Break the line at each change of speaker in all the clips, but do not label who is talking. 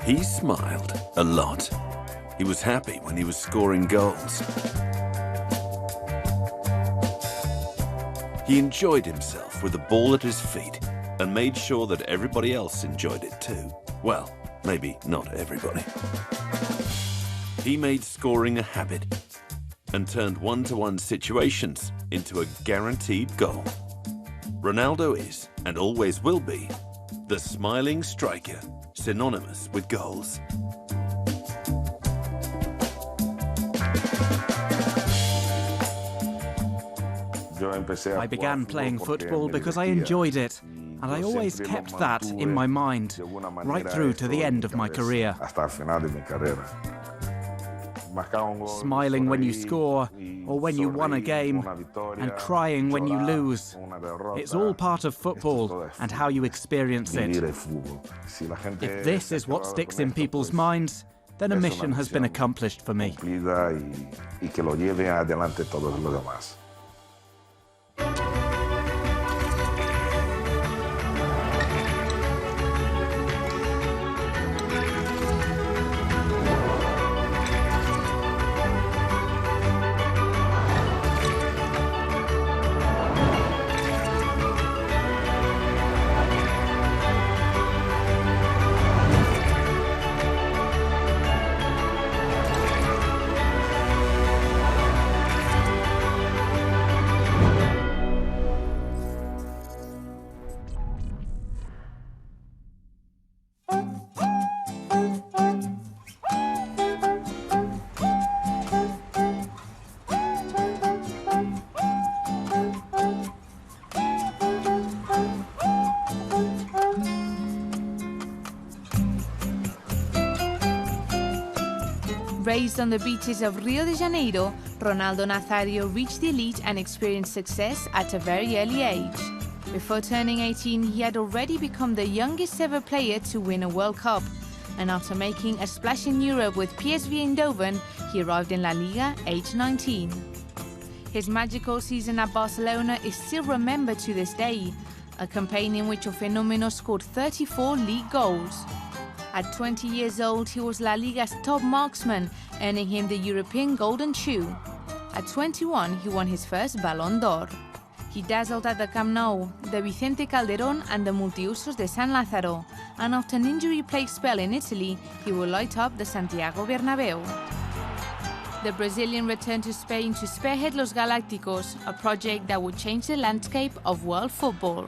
He smiled a lot. He was happy when he was scoring goals. He enjoyed himself with the ball at his feet and made sure that everybody else enjoyed it too. Well, maybe not everybody. He made scoring a habit and turned one-to-one situations into a guaranteed goal. Ronaldo is, and always will be, the smiling striker, synonymous with goals.
I began playing football because I enjoyed it, and I always kept that in my mind, right through to the end of my career. Smiling when you score, or when you won a game, and crying when you lose. It's all part of football and how you experience it. If this is what sticks in people's minds, then a mission has been accomplished for me.
Raised on the beaches of Rio de Janeiro, Ronaldo Nazario reached the elite and experienced success at a very early age. Before turning 18, he had already become the youngest ever player to win a World Cup. And after making a splash in Europe with PSV Eindhoven, he arrived in LaLiga aged 19. His magical season at Barcelona is still remembered to this day, a campaign in which El Fenomeno scored 34 league goals. At 20 years old, he was La Liga's top marksman, earning him the European Golden Shoe. At 21, he won his first Ballon d'Or. He dazzled at the Camp Nou, the Vicente Calderón and the Multiusos de San Lázaro, and after an injury-plagued spell in Italy, he will light up the Santiago Bernabéu. The Brazilian returned to Spain to spearhead Los Galácticos, a project that would change the landscape of world football.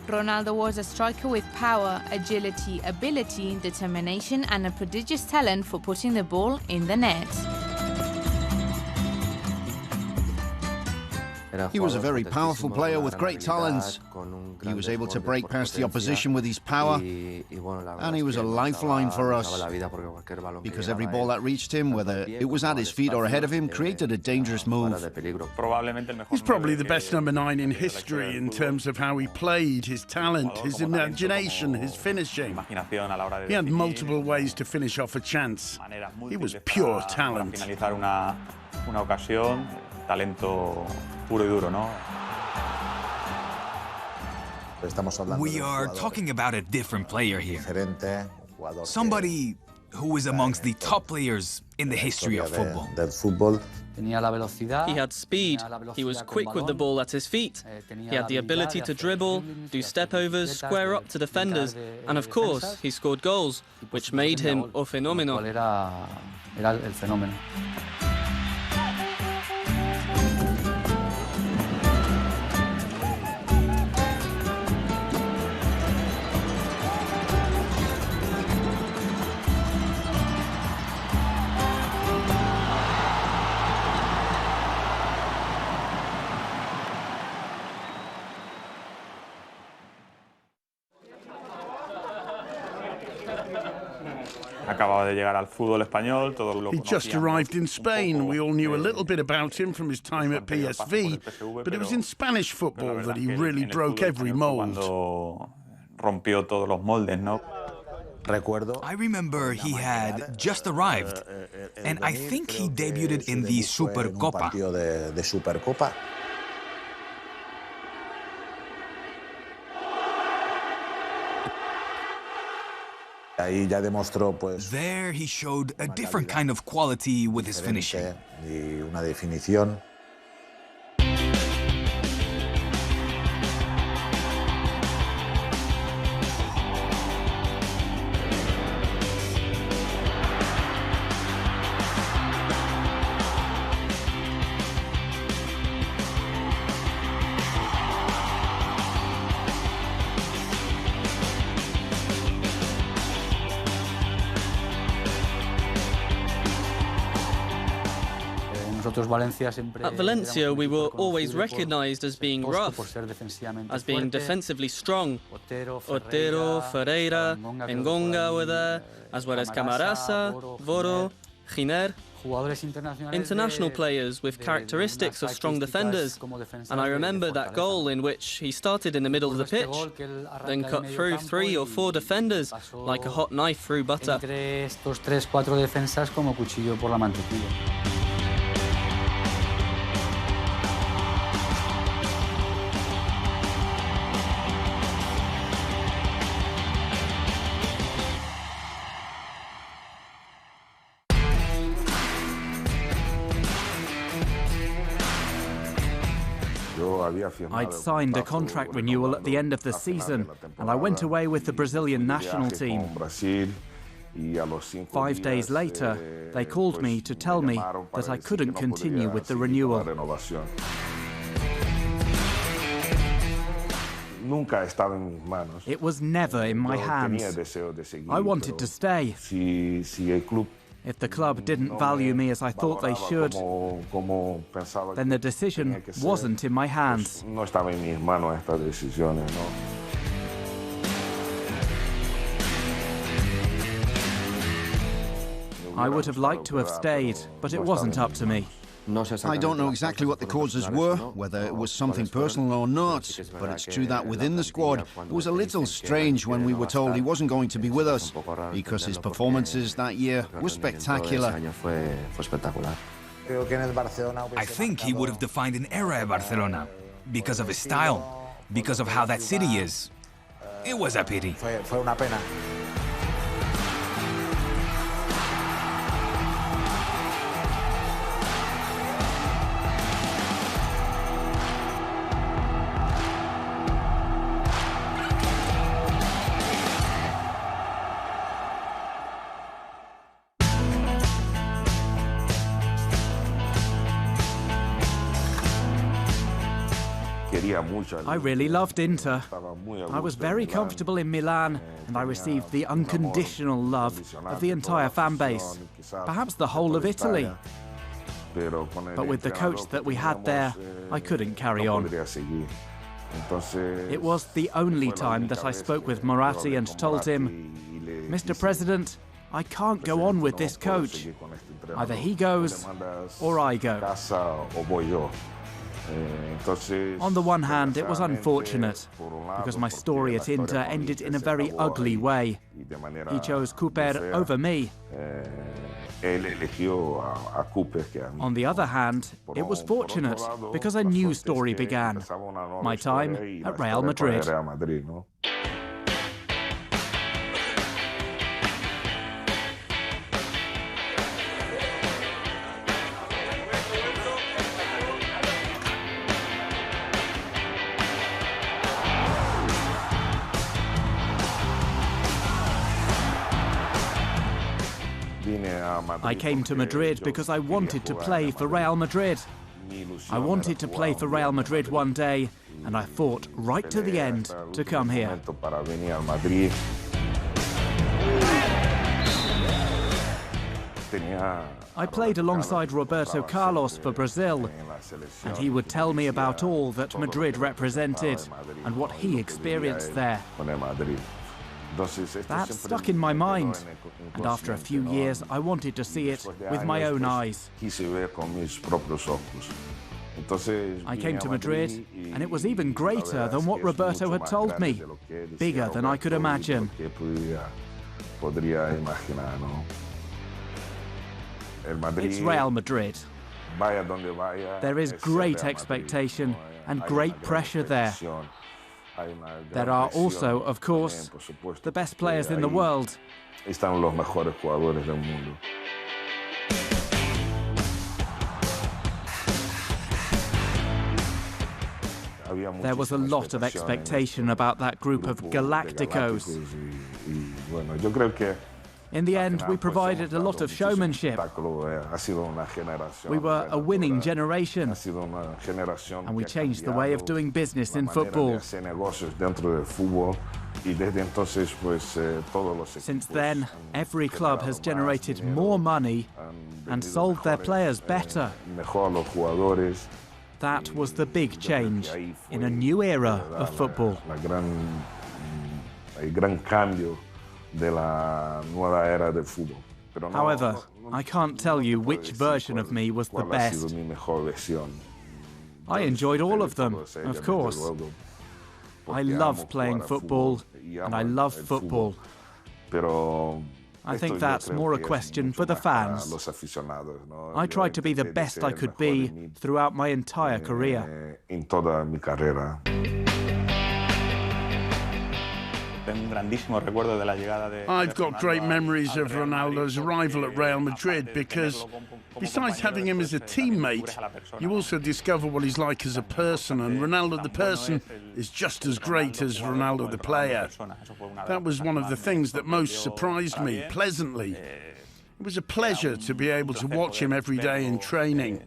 Ronaldo was a striker with power, agility, ability, determination and a prodigious talent for putting the ball in the net.
He was a very powerful player with great talents. He was able to break past the opposition with his power, and he was a lifeline for us, because every ball that reached him, whether it was at his feet or ahead of him, created a dangerous move.
He's probably the best number 9 in history in terms of how he played, his talent, his imagination, his finishing. He had multiple ways to finish off a chance. He was pure talent.
We are talking about a different player here. Somebody who is amongst the top players in the history of football.
He had speed, he was quick with the ball at his feet, he had the ability to dribble, do step-overs, square up to defenders, and of course, he scored goals, which made him El Fenomeno.
He just arrived in Spain. We all knew a little bit about him from his time at PSV, but it was in Spanish football that he really broke every mold.
I remember he had just arrived, and I think he debuted in the Supercopa. There he showed a different kind of quality with his finishing.
At Valencia, we were always recognised as being rough, as being defensively strong. Otero, Ferreira, Engonga were there, as well as Camarasa, Voro, Giner. International players with characteristics of strong defenders, and I remember that goal in which he started in the middle of the pitch, then cut through 3 or 4 defenders like a hot knife through butter.
I'd signed a contract renewal at the end of the season, and I went away with the Brazilian national team. 5 days later, they called me to tell me that I couldn't continue with the renewal. It was never in my hands. I wanted to stay. If the club didn't value me as I thought they should, then the decision wasn't in my hands. I would have liked to have stayed, but it wasn't up to me.
I don't know exactly what the causes were, whether it was something personal or not, but it's true that within the squad, it was a little strange when we were told he wasn't going to be with us, because his performances that year were spectacular.
I think he would have defined an era at Barcelona, because of his style, because of how that city is. It was a pity.
I really loved Inter. I was very comfortable in Milan, and I received the unconditional love of the entire fan base, perhaps the whole of Italy. But with the coach that we had there, I couldn't carry on. It was the only time that I spoke with Moratti and told him, "Mr. President, I can't go on with this coach. Either he goes or I go." On the one hand, it was unfortunate, because my story at Inter ended in a very ugly way. He chose Cooper over me. On the other hand, it was fortunate, because a new story began. My time at Real Madrid. I came to Madrid because I wanted to play for Real Madrid. I wanted to play for Real Madrid one day, and I fought right to the end to come here. I played alongside Roberto Carlos for Brazil, and he would tell me about all that Madrid represented and what he experienced there. That stuck in my mind, and after a few years I wanted to see it with my own eyes. I came to Madrid, and it was even greater than what Roberto had told me, bigger than I could imagine. It's Real Madrid. There is great expectation and great pressure there. There are also, of course, the best players in the world,
están los mejores jugadores del mundo.
There was a lot of expectation about that group of Galacticos. In the end, we provided a lot of showmanship. We were a winning generation, and we changed the way of doing business in football. Since then, every club has generated more money and sold their players better. That was the big change in a new era of football. However, I can't tell you which version of me was the best. I enjoyed all of them, of course. I love playing football, and I love football. I think that's more a question for the fans. I tried to be the best I could be throughout my entire career.
I've got great memories of Ronaldo's arrival at Real Madrid because, besides having him as a teammate, you also discover what he's like as a person, and Ronaldo the person is just as great as Ronaldo the player. That was one of the things that most surprised me, pleasantly. It was a pleasure to be able to watch him every day in training.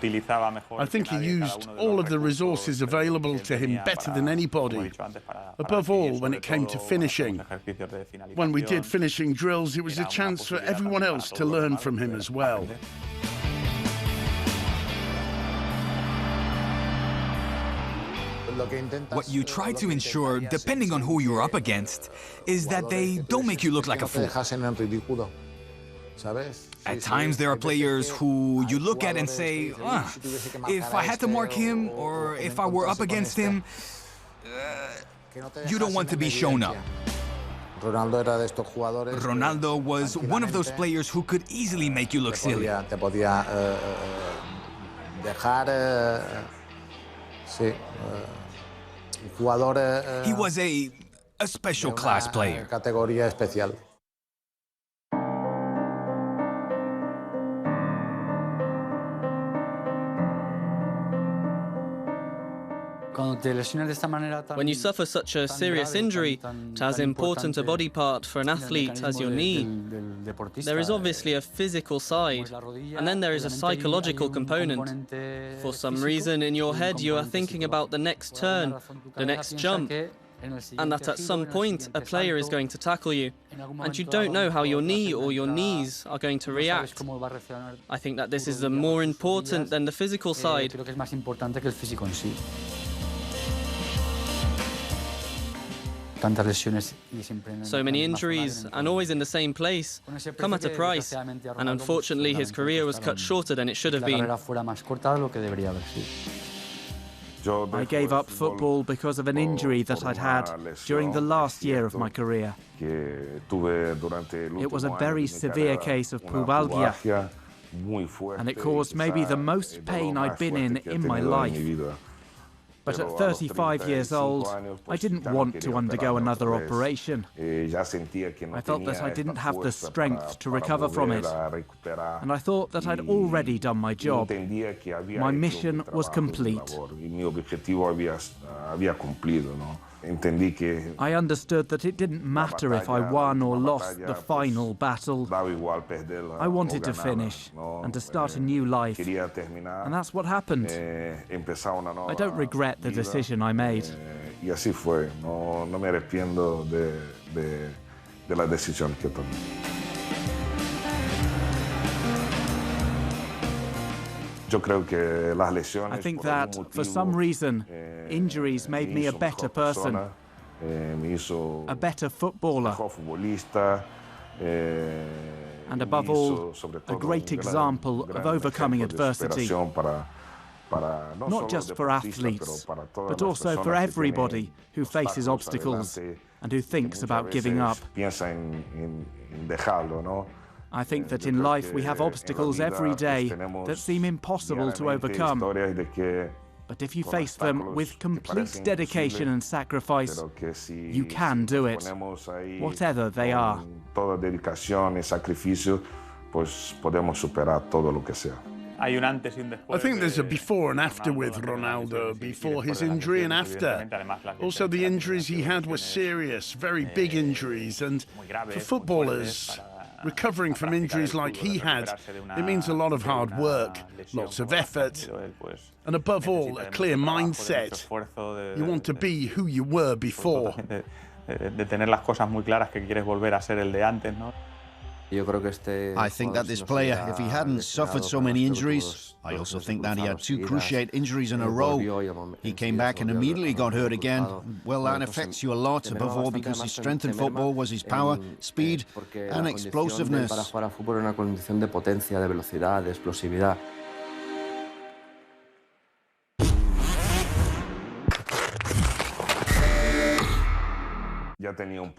I think he used all of the resources available to him better than anybody. Above all, when it came to finishing. When we did finishing drills, it was a chance for everyone else to learn from him as well.
What you try to ensure, depending on who you're up against, is that they don't make you look like a fool. At times there are players who you look at and say, if I had to mark him or if I were up against him, you don't want to be shown up. Ronaldo was one of those players who could easily make you look silly. He was a special class player.
When you suffer such a serious injury to as important a body part for an athlete as your knee, there is obviously a physical side, and then there is a psychological component. For some reason in your head you are thinking about the next turn, the next jump, and that at some point a player is going to tackle you, and you don't know how your knee or your knees are going to react. I think that this is more important than the physical side. So many injuries, and always in the same place, come at a price, and unfortunately his career was cut shorter than it should have been.
I gave up football because of an injury that I'd had during the last year of my career. It was a very severe case of pubalgia, and it caused maybe the most pain I'd been in my life. But at 35 years old, I didn't want to undergo another operation. I felt that I didn't have the strength to recover from it, and I thought that I'd already done my job. My mission was complete. I understood that it didn't matter if I won or lost the final battle. I wanted to finish and to start a new life, and that's what happened. I don't regret the decision I made. I think that, for some reason, injuries made me a better person, a better footballer, and above all, a great example of overcoming adversity. Not just for athletes, but also for everybody who faces obstacles and who thinks about giving up.
dejarlo, ¿no?
I think that in life we have obstacles every day that seem impossible to overcome. But if you face them with complete dedication and sacrifice, you can do it, whatever they are.
Toda dedicación y sacrificio, pues podemos superar todo lo que sea.
I think there's a before and after with Ronaldo, before his injury and after. Also, the injuries he had were serious, very big injuries, and for footballers, recovering from injuries like he had, it means a lot of hard work, lots of effort, and above all, a clear mindset. You want to be who you were before.
I think that this player, if he hadn't suffered so many injuries, I also think that he had 2 cruciate injuries in a row. He came back and immediately got hurt again. Well, that affects you a lot, above all because his strength in football was his power, speed, and explosiveness.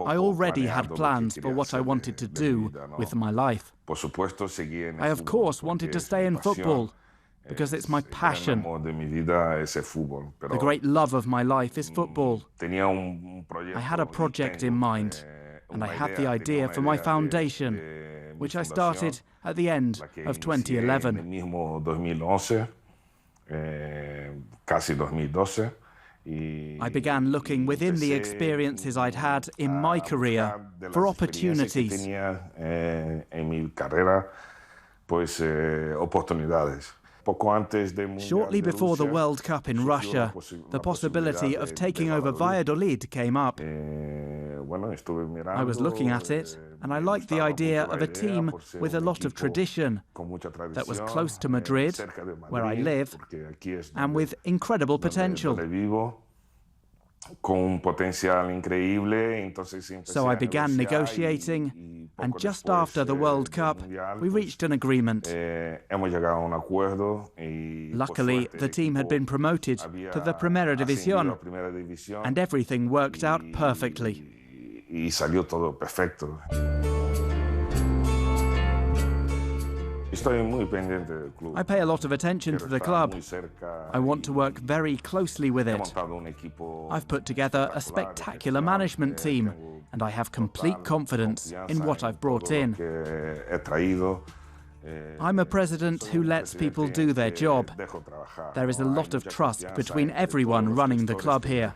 I already had plans for what I wanted to do with my life. I, of course, wanted to stay in football because it's my passion. The great love of my life is football. I had a project in mind, and I had the idea for my foundation, which I started at the end of 2011. I began looking within the experiences I'd had in my career for opportunities. Shortly before the World Cup in Russia, the possibility of taking over Valladolid came up. I was looking at it, and I liked the idea of a team with a lot of tradition, that was close to Madrid, where I live, and with incredible potential. So I began negotiating, and just after the World Cup, we reached an agreement. Luckily, the team had been promoted to the Primera División, and everything worked out perfectly. I pay a lot of attention to the club. I want to work very closely with it. I've put together a spectacular management team, and I have complete confidence in what I've brought in. I'm a president who lets people do their job. There is a lot of trust between everyone running the club here.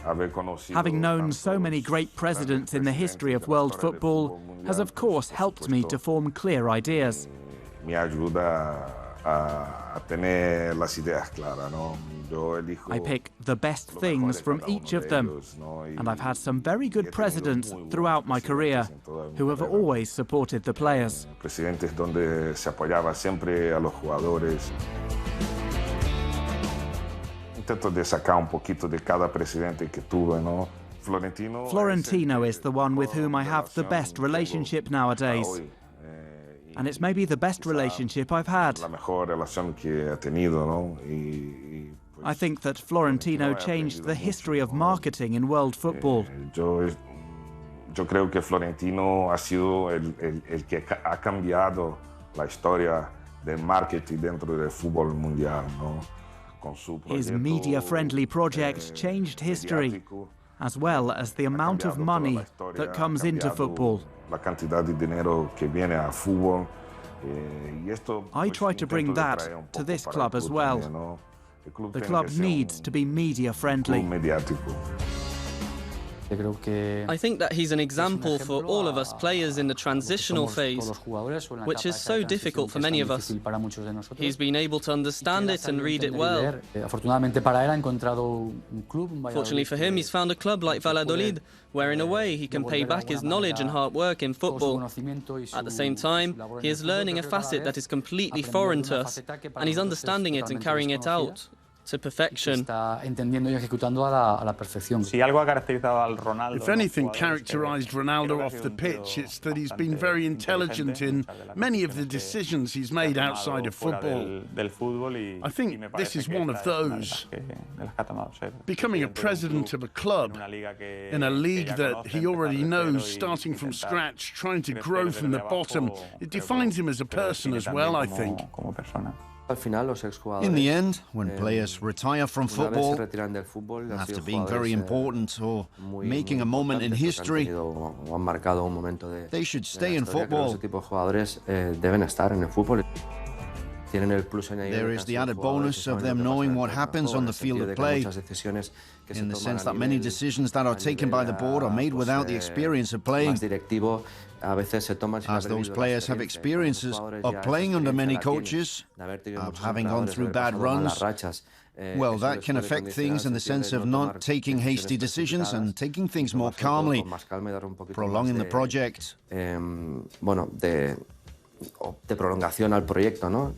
Having known so many great presidents in the history of world football has of course helped me to form clear ideas. I pick the best things from each of them, and I've had some very good presidents throughout my career who have always supported the players. Florentino is the one with whom I have the best relationship nowadays. And it's maybe the best relationship I've had. I think that Florentino changed the history of marketing in world football.
Yo creo que Florentino ha sido el que ha cambiado la historia del marketing dentro del fútbol mundial, ¿no?
His media-friendly project changed history, as well as the amount of money that comes into football. I try to bring that to this club as well. The club needs to be media-friendly.
I think that he's an example for all of us players in the transitional phase, which is so difficult for many of us. He's been able to understand it and read it well. Fortunately for him, he's found a club like Valladolid, where in a way he can pay back his knowledge and hard work in football. At the same time, he is learning a facet that is completely foreign to us, and he's understanding it and carrying it out. to perfection.
If anything characterized Ronaldo off the pitch, it's that he's been very intelligent in many of the decisions he's made outside of football. I think this is one of those. Becoming a president of a club in a league that he already knows, starting from scratch, trying to grow from the bottom, it defines him as a person as well, I think.
In the end, when players retire from football, after being very important or making a moment in history, they should stay in football. There is the added bonus of them knowing what happens on the field of play, in the sense that many decisions that are taken by the board are made without the experience of playing. As those players have experiences of playing under many coaches, of having gone through bad runs, well, that can affect things in the sense of not taking hasty decisions and taking things more calmly, prolonging the project.
De prolongación al proyecto, ¿no?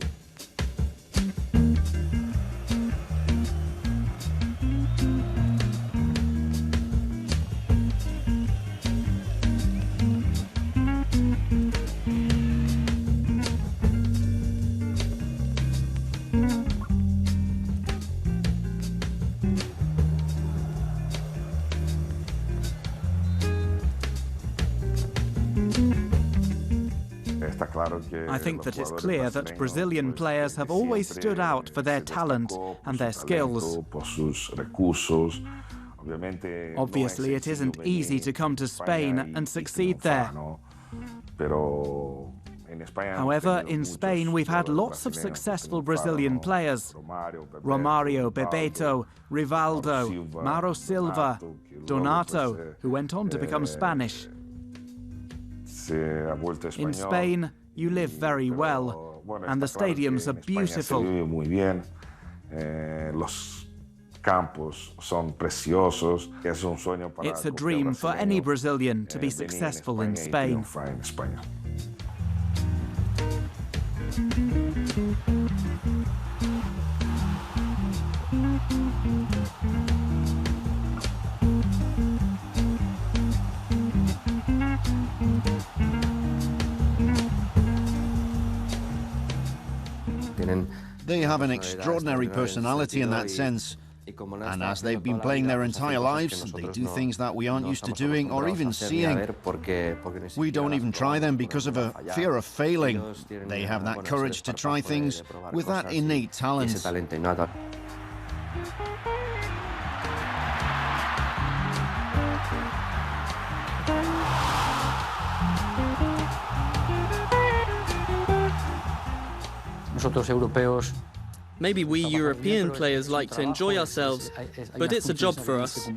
I think that it's clear that Brazilian players have always stood out for their talent and their skills. Obviously, it isn't easy to come to Spain and succeed there. However, in Spain, we've had lots of successful Brazilian players. Romario, Bebeto, Rivaldo, Mauro Silva, Donato, who went on to become Spanish. In Spain, you live very well, and the stadiums are beautiful. It's a dream for any Brazilian to be successful in Spain.
They have an extraordinary personality in that sense. And as they've been playing their entire lives, they do things that we aren't used to doing or even seeing. We don't even try them because of a fear of failing. They have that courage to try things with that innate talent.
Maybe we European players like to enjoy ourselves, but it's a job for us.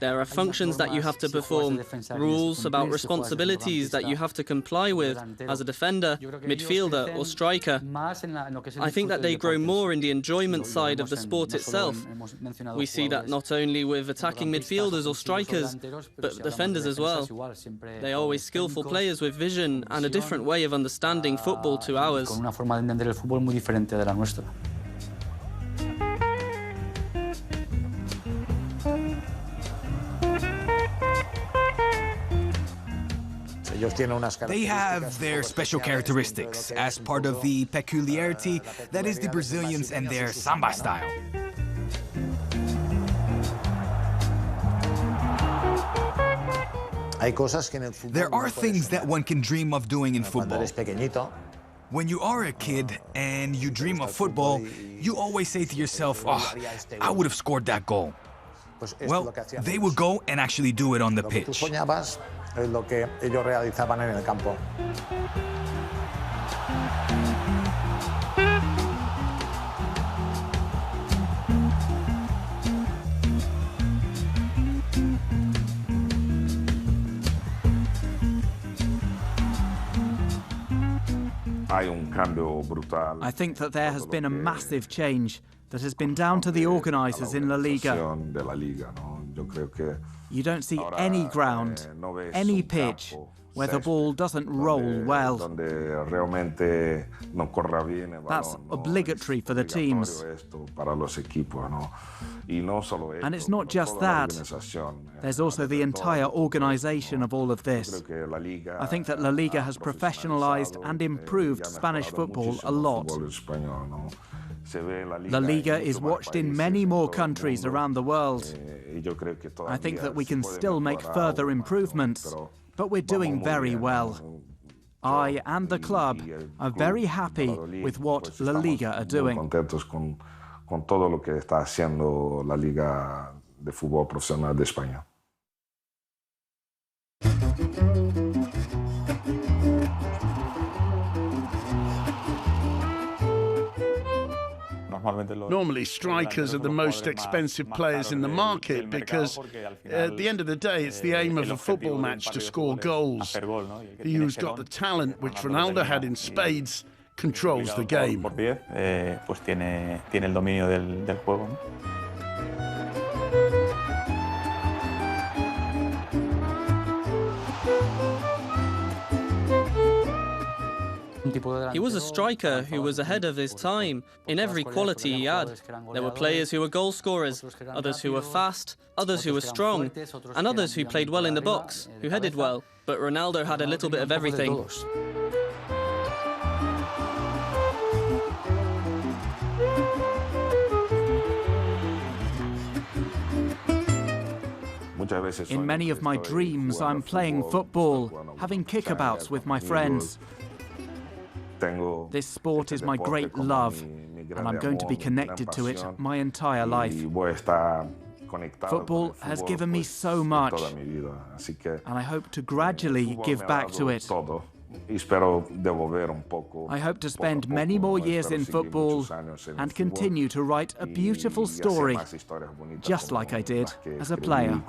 There are functions that you have to perform, rules about responsibilities that you have to comply with as a defender, midfielder or striker. I think that they grow more in the enjoyment side of the sport itself. We see that not only with attacking midfielders or strikers, but defenders as well. They are always skillful players with vision and a different way of understanding football to ours.
They have their special characteristics as part of the peculiarity that is the Brazilians and their samba style. There are things that one can dream of doing in football. When you are a kid and you dream of football, you always say to yourself, "Oh, I would have scored that goal." Well, they would go and actually do it on the pitch.
Es lo que ellos realizaban en el campo.
I think that there has been a massive change that has been down to the organisers in LaLiga. You don't see any ground, any pitch, where the ball doesn't roll well. That's obligatory for the teams. And it's not just that. There's also the entire organization of all of this. I think that La Liga has professionalized and improved Spanish football a lot. La Liga is watched in many more countries around the world. I think that we can still make further improvements, but we're doing very well. I and the club are very happy with what La Liga are doing.
Con todo lo que está haciendo la Liga de Fútbol Profesional de España.
Normally, strikers are the most expensive players in the market because at the end of the day, it's the aim of a football match to score goals. He who's got the talent, which Ronaldo had in spades, controls the game.
Pues tiene el dominio del juego, ¿no?
He was a striker who was ahead of his time in every quality he had. There were players who were goal scorers, others who were fast, others who were strong, and others who played well in the box, who headed well. But Ronaldo had a little bit of everything.
In many of my dreams, I'm playing football, having kickabouts with my friends. This sport is my great love, and I'm going to be connected to it my entire life. Football has given me so much, and I hope to gradually give back to it. I hope to spend many more years in football and continue to write a beautiful story, just like I did as a player.